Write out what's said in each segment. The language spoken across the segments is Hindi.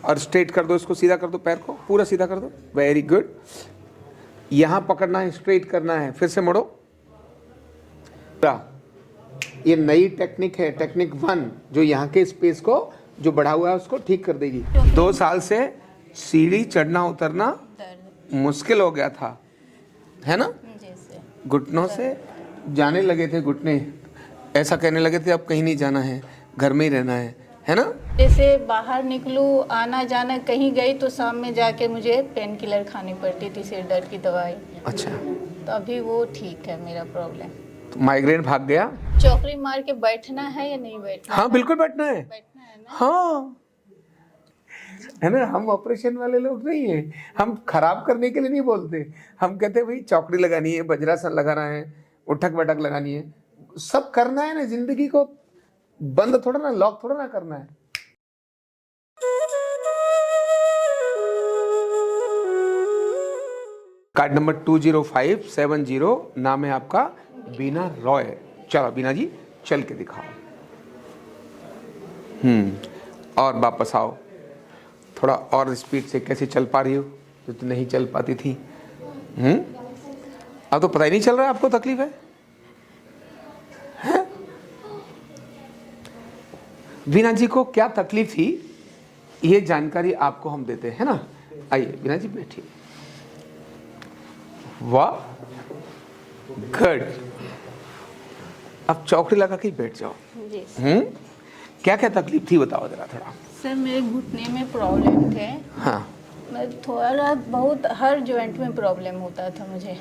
और स्ट्रेट कर दो, इसको सीधा कर दो, पैर को पूरा सीधा कर दो, वेरी गुड। यहाँ पकड़ना है, स्ट्रेट करना है, फिर से मोड़ो। ये नई टेक्निक है, टेक्निक 1, जो यहाँ के स्पेस को जो बढ़ा हुआ है उसको ठीक कर देगी। 2 साल से सीढ़ी चढ़ना उतरना मुश्किल हो गया था, है ना? घुटनों से जाने लगे थे घुटने, ऐसा कहने लगे थे अब कहीं नहीं जाना है, घर में ही रहना है ना? जैसे बाहर निकलूँ, आना जाना कहीं गई तो शाम में जाके मुझे पेन किलर खानी पड़ती थी, सिर दर्द की दवाई। अच्छा, तो अभी वो ठीक है मेरा प्रॉब्लम। तो माइग्रेन भाग गया? चौकड़ी मार के बैठना है या नहीं बैठना? हाँ बिल्कुल बैठना है। बैठना है ना? हाँ, है ना? हम ऑपरेशन वाले लोग नहीं है, हम खराब करने के लिए नहीं बोलते, हम कहते हैं भाई चौकड़ी लगानी है, वज्रासन लगाना है, उठक बैठक लगानी है, सब करना है ना। जिंदगी को बंद थोड़ा ना, लॉक थोड़ा ना करना है। कार्ड नंबर 20570, नाम है आपका बीना रॉय। चलो बीना जी चल के दिखाओ। और वापस आओ, थोड़ा और स्पीड से। कैसे चल पा रही हो जो तो नहीं चल पाती थी? अब तो पता ही नहीं चल रहा है आपको तकलीफ है? बीना जी को क्या तकलीफ थी ये जानकारी आपको हम देते हैं ना। आइए बीना जी बैठिए। वाह गुड, अब चौकड़ी लगा के बैठ जाओ। जी क्या क्या तकलीफ थी बताओ जरा थोड़ा। सर, मेरे घुटने में प्रॉब्लम थे। हाँ, मैं थोड़ा बहुत हर जॉइंट में प्रॉब्लम होता था मुझे,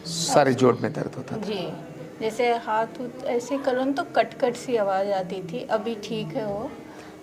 सारे जोड़ में दर्द होता था। जी। जैसे हाथ ऐसे करो न तो कट कट सी आवाज़ आती थी, अभी ठीक है वो।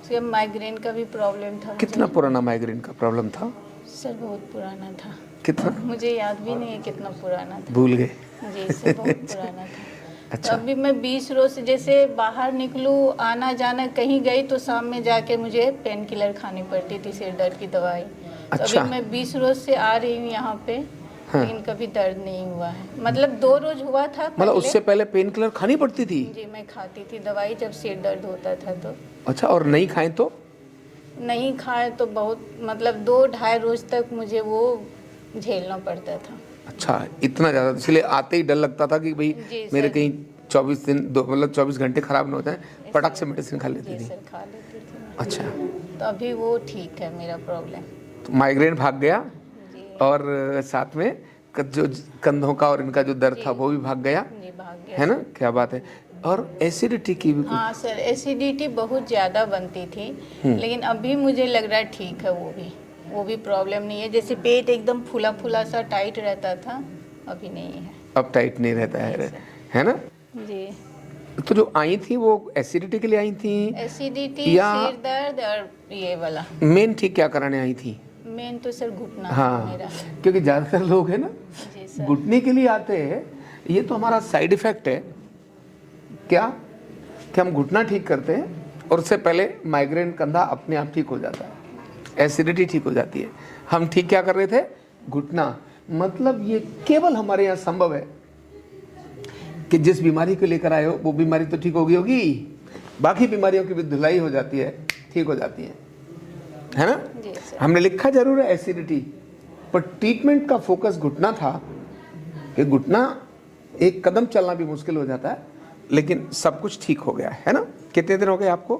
उसके माइग्रेन का भी प्रॉब्लम था मुझे। कितना पुराना माइग्रेन का प्रॉब्लम था? सर बहुत पुराना था, कितना? मुझे याद भी नहीं है कितना पुराना था। भूल गए? जी सर, बहुत पुराना था। अच्छा, तो अभी मैं 20 रोज से जैसे बाहर निकलूँ, आना जाना कहीं गई तो शाम में जाके मुझे पेन किलर खानी पड़ती थी, सिर दर्द की दवाई। तो अच्छा। अभी मैं 20 रोज से आ रही हूँ यहाँ पे। हाँ। लेकिन कभी दर्द नहीं हुआ है, मतलब 2 रोज हुआ था मतलब उससे पहले पेन किलर खानी पड़ती थी? जी, मैं खाती थी दवाई जब सिर दर्द होता था तो। अच्छा, और नहीं खाएं तो? नहीं खाए तो बहुत, मतलब 2-2.5 रोज तक मुझे वो झेलना पड़ता था। अच्छा, इतना ज़्यादा, इसलिए आते ही डर लगता था कि भाई जी मेरे सर। कहीं 24 दिन मतलब 24 घंटे खराब ना हो जाए, पटक से मेडिसिन खा लेती जी थी। सर, खा लेती थी मैं। अच्छा, तो अभी वो ठीक है मेरा प्रॉब्लम। तो माइग्रेन भाग गया जी और साथ में जो कंधों का और इनका जो दर्द था वो भी भाग गया, जी, भाग गया है ना? क्या बात है। और एसिडिटी की भी हाँ सर, एसिडिटी बहुत ज़्यादा बनती थी, लेकिन अभी मुझे लग रहा है ठीक है, वो भी प्रॉब्लम नहीं है। जैसे पेट एकदम फूला फूला सा टाइट रहता था, अभी नहीं है। अब टाइट नहीं रहता है ना? जी, तो जो आई थी वो एसिडिटी के लिए आई थी एसिडिटी, या सिर दर्द और ये वाला। मेन ठीक क्या कराने आई थी? मेन तो सर घुटना था हाँ, मेरा। क्योंकि ज़्यादातर लोग है ना जी सर। घुटने के लिए आते हैं, ये तो हमारा साइड इफेक्ट है क्या कि हम घुटना ठीक करते हैं और उससे पहले माइग्रेन कंधा अपने आप ठीक हो जाता है, एसिडिटी ठीक हो जाती है। हम ठीक क्या कर रहे थे? घुटना। मतलब ये केवल हमारे यहाँ संभव है कि जिस बीमारी को लेकर आए हो वो बीमारी तो ठीक होगी, बाकी बीमारियों की भी धुलाई हो जाती है, ठीक हो जाती है ना? जी सर। हमने लिखा जरूर है एसिडिटी, पर ट्रीटमेंट का फोकस घुटना था कि घुटना एक कदम चलना भी मुश्किल हो जाता है, लेकिन सब कुछ ठीक हो गया है ना? कितने दिन हो गए आपको?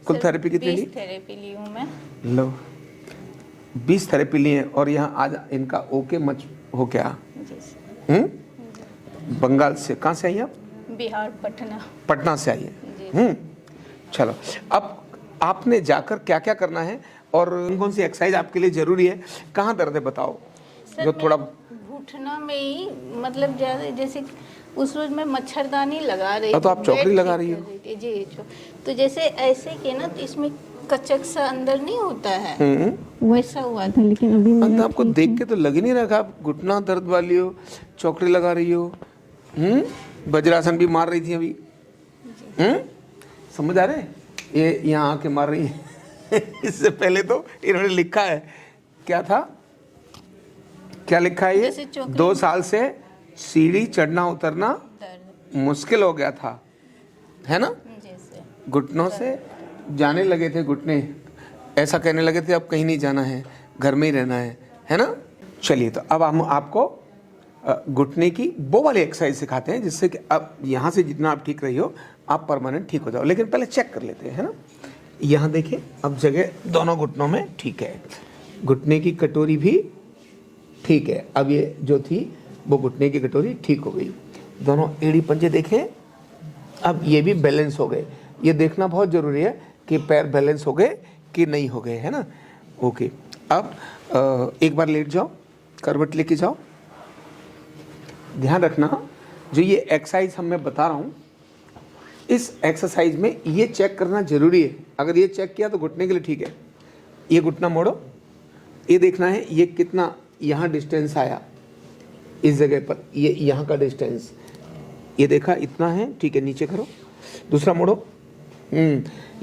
कुल थेरेपी कितनी ली? 20 थेरेपी ली हूँ मैं। लो 20 थेरेपी लिए और यहाँ आज इनका ओके मच हो गया। जी सर। बंगाल से कहाँ से आई आप? बिहार, पटना। पटना से आई जी। है। चलो, अब आपने जाकर क्या क्या करना है और कौन सी एक्सरसाइज आपके लिए जरूरी है? कहाँ दर्द है बताओ सर, जो थोड़ा। घुटना में ही, मतलब ज़्यादा, जैसे उस रोज मैं मच्छरदानी लगा रही तो आप चौकड़ी बेड लगा ठीक रही कर हो? थी। जी, तो जैसे ऐसे के ना, तो इसमें कचक सा अंदर नहीं होता है, वैसा हुआ था। लेकिन अभी मेरा आपको देख के तो लग ही नहीं रहा आप घुटना दर्द वाली हो, चौकड़ी लगा रही हो। वज्रासन भी मार रही थी अभी। समझ आ रहे? ये यहाँ आके मार रही है इससे पहले तो इन्होंने लिखा है, क्या था, क्या लिखा है जैसे ये? चौकड़ी 2 साल से सीढ़ी चढ़ना उतरना दर्द। मुश्किल हो गया था, है ना? जी सर। घुटनों से जाने लगे थे घुटने, ऐसा कहने लगे थे अब कहीं नहीं जाना है, घर में ही रहना है ना। चलिए, तो अब हम आपको घुटने की वो वाली एक्सरसाइज सिखाते हैं जिससे कि अब यहाँ से जितना आप ठीक रही हो आप परमानेंट ठीक हो जाओ। लेकिन पहले चेक कर लेते हैं, है ना। यहाँ देखिए, अब जगह दोनों घुटनों में ठीक है, घुटने की कटोरी भी ठीक है। अब ये जो थी वो घुटने की कटोरी ठीक हो गई। दोनों एड़ी पंजे देखें, अब ये भी बैलेंस हो गए। ये देखना बहुत ज़रूरी है कि पैर बैलेंस हो गए कि नहीं हो गए, है ना। ओके, अब एक बार लेट जाओ, करवट लेके जाओ। ध्यान रखना, जो ये एक्सरसाइज हम मैं बता रहा हूँ, इस एक्सरसाइज में ये चेक करना जरूरी है। अगर ये चेक किया तो घुटने के लिए ठीक है। ये घुटना मोड़ो, ये देखना है ये कितना यहाँ डिस्टेंस आया इस जगह पर, ये यहाँ का डिस्टेंस ये देखा इतना है, ठीक है। नीचे करो, दूसरा मोड़ो।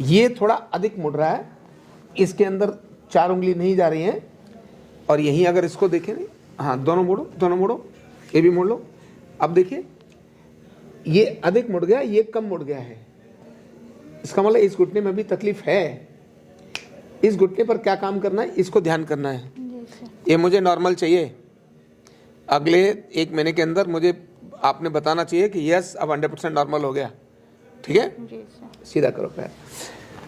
ये थोड़ा अधिक मुड़ रहा है, इसके अंदर 4 उंगली नहीं जा रही हैं। और यहीं अगर इसको देखें, हाँ, दोनों मोड़ो, दोनों मोड़ो, ये भी मोड़ लो। अब देखिए, ये अधिक मुड़ गया, ये कम मुड़ गया है। इसका मतलब इस घुटने में भी तकलीफ है। इस घुटने पर क्या काम करना है, इसको ध्यान करना है। ये मुझे नॉर्मल चाहिए, अगले 1 महीने के अंदर मुझे आपने बताना चाहिए कि यस अब 100% नॉर्मल हो गया, ठीक है। सीधा करो पैर।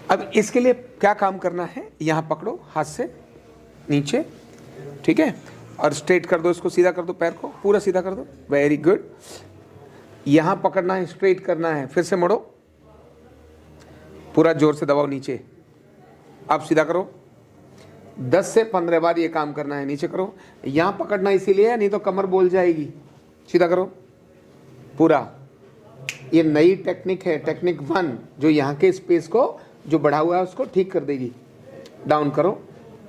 अब इसके लिए क्या काम करना है, यहाँ पकड़ो हाथ से नीचे, ठीक है, और स्ट्रेट कर दो, इसको सीधा कर दो, पैर को पूरा सीधा कर दो। Very good. यहाँ पकड़ना है, स्ट्रेट करना है, फिर से मोड़ो, पूरा जोर से दबाओ नीचे। अब सीधा करो, 10 से 15 बार ये काम करना है। नीचे करो, यहाँ पकड़ना इसीलिए है, नहीं तो कमर बोल जाएगी। सीधा करो पूरा। ये नई टेक्निक है, टेक्निक 1, जो यहाँ के स्पेस को जो बढ़ा हुआ है उसको ठीक कर देगी। डाउन करो,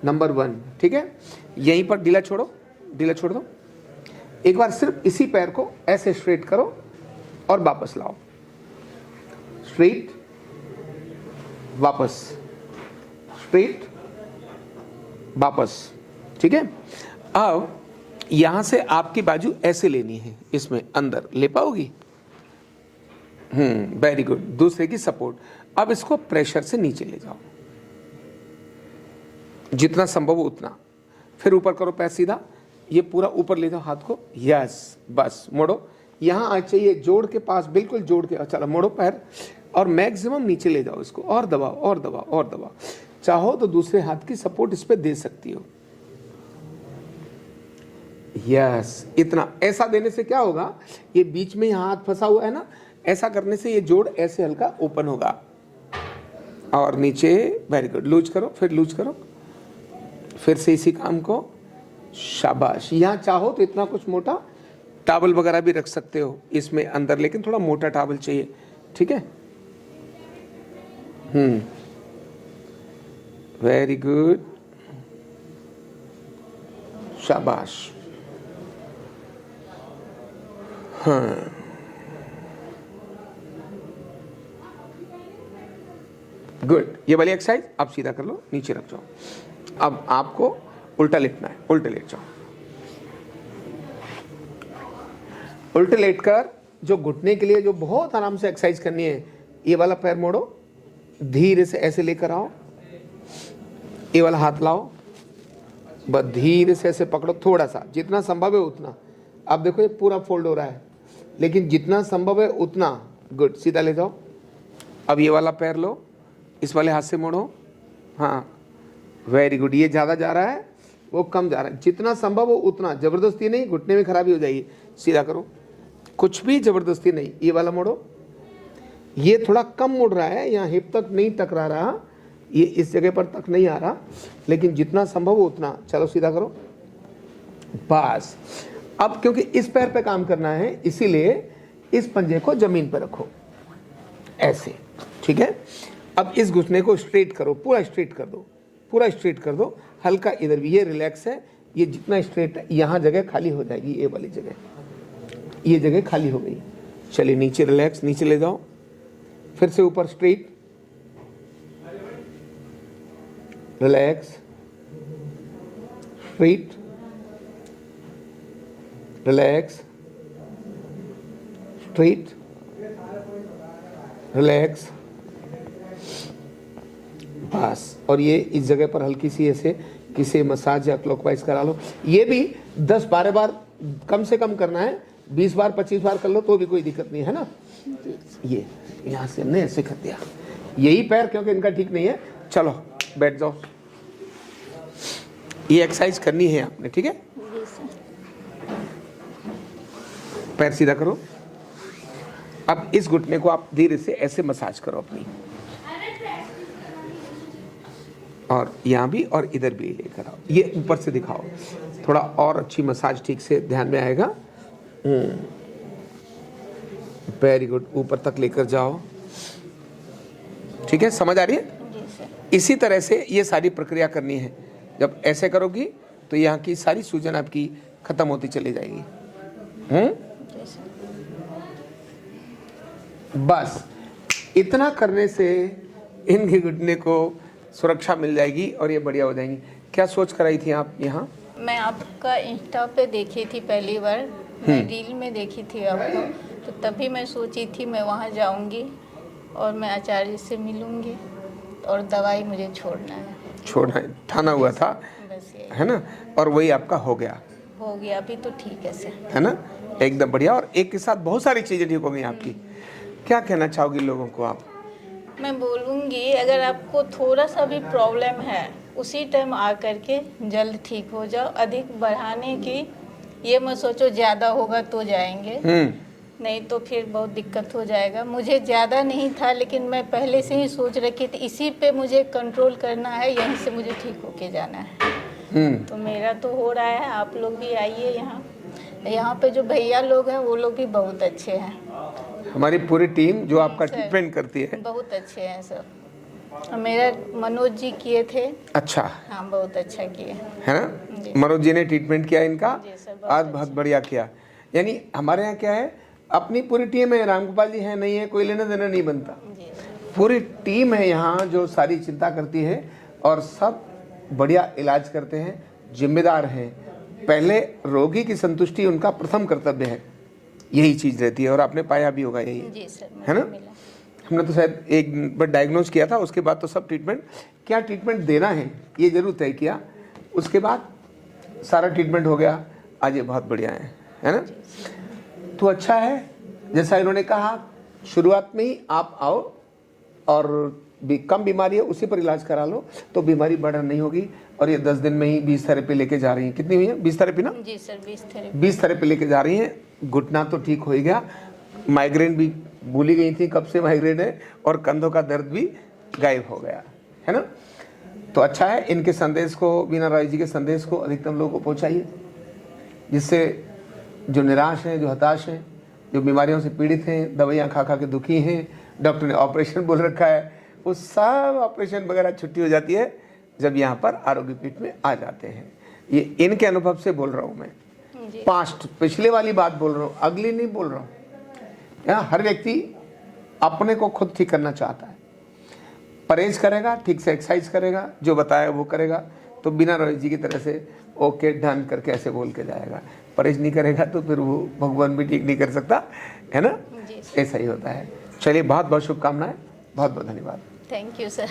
नंबर 1, ठीक है। यहीं पर ढीला छोड़ो, ढीला छोड़ दो। एक बार सिर्फ इसी पैर को ऐसे स्ट्रेट करो और वापस लाओ, स्ट्रेट, वापस, स्ट्रेट, वापस, ठीक है। अब यहां से आपकी बाजू ऐसे लेनी है, इसमें अंदर ले पाओगी। Very good. दूसरे की सपोर्ट। अब इसको प्रेशर से नीचे ले जाओ, जितना संभव हो उतना। फिर ऊपर करो पैर सीधा, ये पूरा ऊपर ले जाओ हाथ को। यस, बस मोड़ो, यहाँ आ चाहिए जोड़ के पास, बिल्कुल जोड़ के। चलो मोड़ो पैर और मैक्सिमम नीचे ले जाओ इसको, और दबाओ और दबाओ और दबाओ। चाहो तो दूसरे हाथ की सपोर्ट इस पे दे सकती हो। यस, इतना। ऐसा देने से क्या होगा, ये बीच में यहाँ हाथ फंसा हुआ है ना, ऐसा करने से ये जोड़ ऐसे हल्का ओपन होगा। और नीचे, वेरी गुड। लूज करो, फिर लूज करो, फिर से इसी काम को। शाबाश। यहाँ चाहो तो इतना कुछ मोटा टॉवल वगैरह भी रख सकते हो इसमें अंदर, लेकिन थोड़ा मोटा टॉवल चाहिए, ठीक है। वेरी गुड, शाबाश। हाँ, गुड। ये वाली एक्सरसाइज आप सीधा कर लो, नीचे रख जाओ। अब आपको उल्टा लेटना है, उल्टे लेट जाओ। उल्टे लेटकर जो घुटने के लिए जो बहुत आराम से एक्सरसाइज करनी है, ये वाला पैर मोड़ो, धीरे से ऐसे लेकर आओ, ये वाला हाथ लाओ, बस धीरे से ऐसे पकड़ो, थोड़ा सा, जितना संभव है उतना। अब देखो ये पूरा फोल्ड हो रहा है, लेकिन जितना संभव है उतना। गुड, सीधा ले जाओ। अब ये वाला पैर लो, इस वाले हाथ से मोड़ो। हाँ, वेरी गुड। ये ज़्यादा जा रहा है, वो कम जा रहा है, जितना संभव हो उतना। ज़बरदस्ती नहीं, घुटने में खराबी हो जाएगी। सीधा करो, कुछ भी ज़बरदस्ती नहीं। ये वाला मोड़ो, ये थोड़ा कम मुड़ रहा है, यहाँ हिप तक नहीं टकरा रहा, ये इस जगह पर तक नहीं आ रहा, लेकिन जितना संभव हो उतना। चलो सीधा करो, बस। अब क्योंकि इस पैर पे काम करना है, इसीलिए इस पंजे को जमीन पर रखो ऐसे, ठीक है। अब इस घुटने को स्ट्रेट करो, पूरा स्ट्रेट कर दो, पूरा स्ट्रेट कर दो। हल्का इधर भी, ये रिलैक्स है, ये जितना स्ट्रेट है, यहाँ जगह खाली हो जाएगी, ये वाली जगह, ये जगह खाली हो गई। चलिए नीचे रिलैक्स, नीचे ले जाओ, फिर से ऊपर straight, relax, straight, relax, straight, relax, बस, और ये इस जगह पर हल्की सी ऐसे किसी मसाज या क्लॉकवाइज करा लो। ये भी 10-12 बार कम से कम करना है, 20 बार 25 बार कर लो तो भी कोई दिक्कत नहीं है ना। ये यहाँ से हमने ऐसे कर दिया, यही पैर क्योंकि इनका ठीक नहीं है। चलो बैठ जाओ, ये एक्सरसाइज करनी है आपने, ठीक है। जी सर। पैर सीधा करो। अब इस घुटने को आप धीरे से ऐसे मसाज करो अपनी, और यहाँ भी और इधर भी लेकर आओ। ये ऊपर से दिखाओ, थोड़ा और अच्छी मसाज ठीक से ध्यान में आएगा। वेरी गुड, ऊपर तक लेकर जाओ, ठीक है। समझ आ रही है? जी सर। इसी तरह से ये सारी प्रक्रिया करनी है। जब ऐसे करोगी तो यहाँ की सारी सूजन आपकी खत्म होती चली जाएगी। जी सर। बस इतना करने से इनके घुटने को सुरक्षा मिल जाएगी और ये बढ़िया हो जाएंगी। क्या सोच कर आई थी आप यहाँ? मैं आपका इंस्टा पे देखी थी पहली बार, मैं रील में देखी थी आपको, तो तभी मैं सोची थी मैं वहाँ जाऊँगी और मैं आचार्य से मिलूँगी और दवाई मुझे छोड़ना है। छोड़ना है, ठाना हुआ था, बस ये है ना, और वही आपका हो गया, हो गया। अभी तो ठीक है सर। है ना, एकदम बढ़िया। और एक के साथ बहुत सारी चीजें ठीक हो गई आपकी। क्या कहना चाहोगी लोगों को आप? मैं बोलूँगी अगर आपको थोड़ा सा भी प्रॉब्लम है उसी टाइम आ करके जल्द ठीक हो जाओ। अधिक बढ़ाने की ये मत सोचो ज़्यादा होगा तो जाएंगे, नहीं तो फिर बहुत दिक्कत हो जाएगा। मुझे ज़्यादा नहीं था लेकिन मैं पहले से ही सोच रखी थी इसी पे मुझे कंट्रोल करना है, यहीं से मुझे ठीक होके जाना है। तो मेरा तो हो रहा है। आप लोग भी आइए यहाँ, यहाँ पे जो भैया लोग हैं वो लोग भी बहुत अच्छे हैं। हमारी पूरी टीम जो आपका सर, ट्रीटमेंट करती है बहुत अच्छे हैं सब। और मेरा मनोज जी किए थे। अच्छा, हाँ बहुत अच्छा किए, है ना। मनोज जी ने ट्रीटमेंट किया इनका, जी सर, बहुत आज बहुत बढ़िया किया। यानी हमारे यहाँ क्या है, अपनी पूरी टीम है। रामगोपाल जी है नहीं है, कोई लेना देना नहीं बनता। जी पूरी टीम है यहाँ जो सारी चिंता करती है और सब बढ़िया इलाज करते हैं, जिम्मेदार हैं। पहले रोगी की संतुष्टि उनका प्रथम कर्तव्य है, यही चीज़ रहती है। और आपने पाया भी होगा यही, जी सर, है ना। मिला। हमने तो शायद एक बार डायग्नोज किया था, उसके बाद तो सब ट्रीटमेंट, क्या ट्रीटमेंट देना है ये जरूर तय किया, उसके बाद सारा ट्रीटमेंट हो गया। आज ये बहुत बढ़िया है ना। तो अच्छा है, जैसा इन्होंने कहा शुरुआत में ही आप आओ और भी कम बीमारी है उसी पर इलाज करा लो तो बीमारी बढ़ नहीं होगी। और ये 10 दिन में ही 20 थेरेपी लेके जा रही हैं। कितनी हुई है? 20 थेरेपी ना? जी सर, 20 20 थेरेपी लेके जा रही हैं। घुटना तो ठीक हो ही गया, माइग्रेन भी भूली गई थी कब से माइग्रेन है, और कंधों का दर्द भी गायब हो गया, है ना। तो अच्छा है, इनके संदेश को, बीना रॉय जी के संदेश को अधिकतम लोगों को पहुँचाइए, जिससे जो निराश हैं, जो हताश हैं, जो बीमारियों से पीड़ित हैं, दवाइयाँ खा खा के दुखी हैं, डॉक्टर ने ऑपरेशन बोल रखा है, वो सब ऑपरेशन वगैरह छुट्टी हो जाती है जब यहाँ पर आरोग्य पीठ में आ जाते हैं। ये इनके अनुभव से बोल रहा हूँ मैं, पास्ट पिछले वाली बात बोल रहा हूँ, अगली नहीं बोल रहा हूँ। यहाँ हर व्यक्ति अपने को खुद ठीक करना चाहता है, परहेज करेगा, ठीक से एक्सरसाइज करेगा, जो बताया वो करेगा, तो बिना रॉय जी की तरह से ओके डन करके ऐसे बोल के जाएगा। परहेज नहीं करेगा तो फिर वो भगवान भी ठीक नहीं कर सकता, है ना। ऐसा ही होता है। चलिए, बहुत बहुत शुभकामनाएं, बहुत बहुत धन्यवाद। Thank you sir.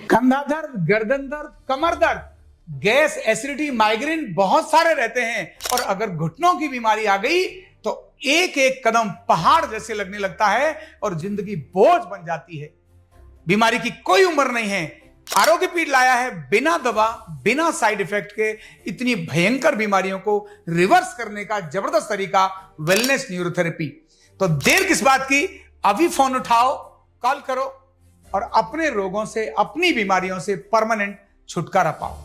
कंधा दर्द, गर्दन दर्द, कमर दर्द, गैस, एसिडिटी, माइग्रेन बहुत सारे रहते हैं। और अगर घुटनों की बीमारी आ गई तो एक एक कदम पहाड़ जैसे लगने लगता है और जिंदगी बोझ बन जाती है। बीमारी की कोई उम्र नहीं है। आरोग्य पीठ लाया है बिना दवा, बिना साइड इफेक्ट के इतनी भयंकर बीमारियों को रिवर्स करने का जबरदस्त तरीका, वेलनेस न्यूरोथेरेपी। तो देर किस बात की, अभी फोन उठाओ, कॉल करो और अपने रोगों से, अपनी बीमारियों से परमानेंट छुटकारा पाओ।